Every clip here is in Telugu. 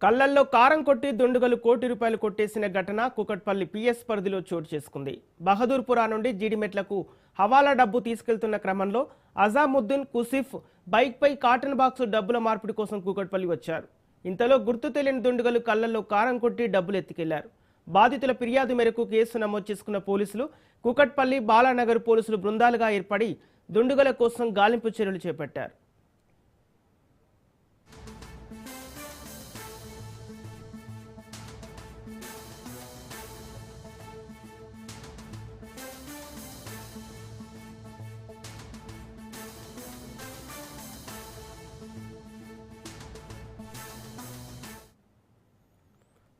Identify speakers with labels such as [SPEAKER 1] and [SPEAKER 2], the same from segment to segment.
[SPEAKER 1] కళ్లల్లో కారం కొట్టి దుండుగలు కోటి రూపాయలు కొట్టేసిన ఘటన కూకట్పల్లి పిఎస్ పరిధిలో చోటు చేసుకుంది. బహదూర్పురా నుండి జీడిమెట్లకు హవాలా డబ్బు తీసుకెళ్తున్న క్రమంలో అజాముద్దీన్ కుసిఫ్ బైక్పై కాటన్ బాక్స్ డబ్బుల మార్పిడి కోసం కూకట్పల్లి వచ్చారు. ఇంతలో గుర్తు తెలియని దుండుగలు కళ్లల్లో కారం కొట్టి డబ్బులు ఎత్తుకెళ్లారు. బాధితుల ఫిర్యాదు మేరకు కేసు నమోదు చేసుకున్న పోలీసులు కూకట్పల్లి బాలానగర్ పోలీసులు బృందాలుగా ఏర్పడి దుండుగల కోసం గాలింపు చర్యలు చేపట్టారు.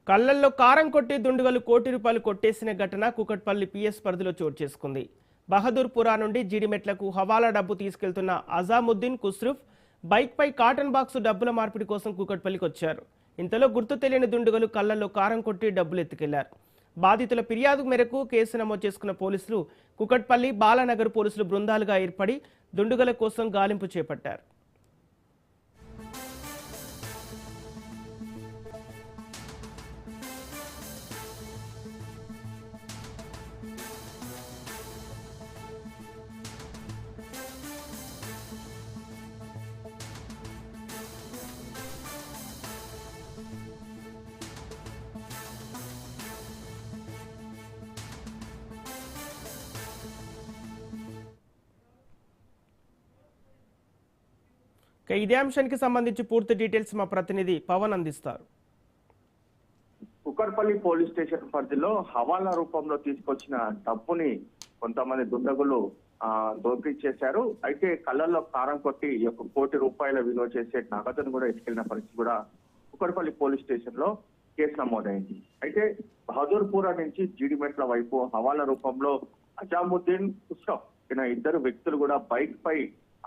[SPEAKER 1] కళ్లల్లో కారం కొట్టి దుండుగలు కోటి రూపాయలు కొట్టేసిన ఘటన కూకట్పల్లి పిఎస్ పరిధిలో చోటు చేసుకుంది. బహదూర్పురా నుండి జీడిమెట్లకు హవాలా డబ్బు తీసుకెళ్తున్న అజాముద్దీన్ కుస్రూఫ్ బైక్పై కాటన్ బాక్స్ డబ్బుల మార్పిడి కోసం కూకట్పల్లికి వచ్చారు. ఇంతలో గుర్తు తెలియని దుండుగలు కళ్లల్లో కారం కొట్టి డబ్బులు ఎత్తుకెళ్లారు. బాధితుల ఫిర్యాదు మేరకు కేసు నమోదు చేసుకున్న పోలీసులు కూకట్పల్లి బాలానగర్ పోలీసులు బృందాలుగా ఏర్పడి దుండుగల కోసం గాలింపు చేపట్టారు. ఇదే అంశానికి సంబంధించి పూర్తి డీటెయిల్స్ మా ప్రతినిధి పవన్ అందిస్తారు.
[SPEAKER 2] కుక్కట్పల్లి పోలీస్ స్టేషన్ పరిధిలో హవాలా రూపంలో తీసుకొచ్చిన డబ్బుని కొంతమంది దుండగులు దోపిడీ చేశారు. అయితే కళ్ళల్లో కారం కొట్టి ఒక కోటి రూపాయల విలువ చేసే నగదును కూడా ఎత్తుకెళ్లిన పరిస్థితి కూడా కుక్కట్పల్లి పోలీస్ స్టేషన్ లో కేసు నమోదైంది. అయితే బహదూర్పురా నుంచి జీడిమెట్ల వైపు హవాలా రూపంలో అజాముద్దీన్ కుస్రఫ్ ఇద్దరు వ్యక్తులు కూడా బైక్ పై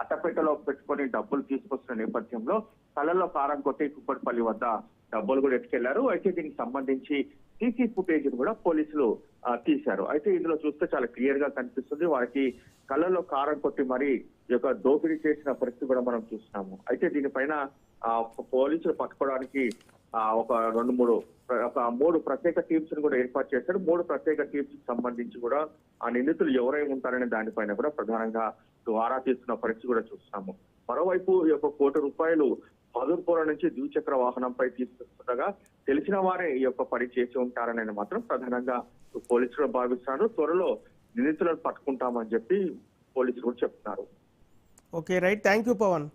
[SPEAKER 2] అట్టపెట్టలో పెట్టుకొని డబ్బులు తీసుకొస్తున్న నేపథ్యంలో కళ్ళల్లో కారం కొట్టి కుక్కట్పల్లి వద్ద డబ్బులు కూడా ఎత్తుకెళ్లారు. అయితే దీనికి సంబంధించి సీసీ ఫుటేజ్ కూడా పోలీసులు తీశారు. అయితే ఇందులో చూస్తే చాలా క్లియర్ గా కనిపిస్తుంది. వారికి కళ్ళల్లో కారం కొట్టి మరి ఈ యొక్క దోపిడీ చేసిన పరిస్థితి కూడా మనం చూస్తున్నాము. అయితే దీనిపైన పోలీసులు పట్టుకోవడానికి మూడు ప్రత్యేక టీమ్స్ కూడా ఏర్పాటు చేశారు. మూడు ప్రత్యేక టీమ్స్ కి సంబంధించి కూడా ఆ నిందితులు ఎవరై ఉంటారనే దానిపైన కూడా ప్రధానంగా ఆరా తీస్తున్న పరిస్థితి కూడా చూస్తున్నాము. మరోవైపు ఈ యొక్క కోటి రూపాయలు బహదూర్పురా నుంచి ద్విచక్ర వాహనంపై తీసుకొస్తుండగా తెలిసిన వారే ఈ యొక్క పని చేసి ఉంటారని మాత్రం ప్రధానంగా పోలీసులు భావిస్తున్నారు. త్వరలో నిందితులను పట్టుకుంటామని చెప్పి పోలీసులు కూడా చెప్తున్నారు.
[SPEAKER 1] Okay, right, thank you Pawan.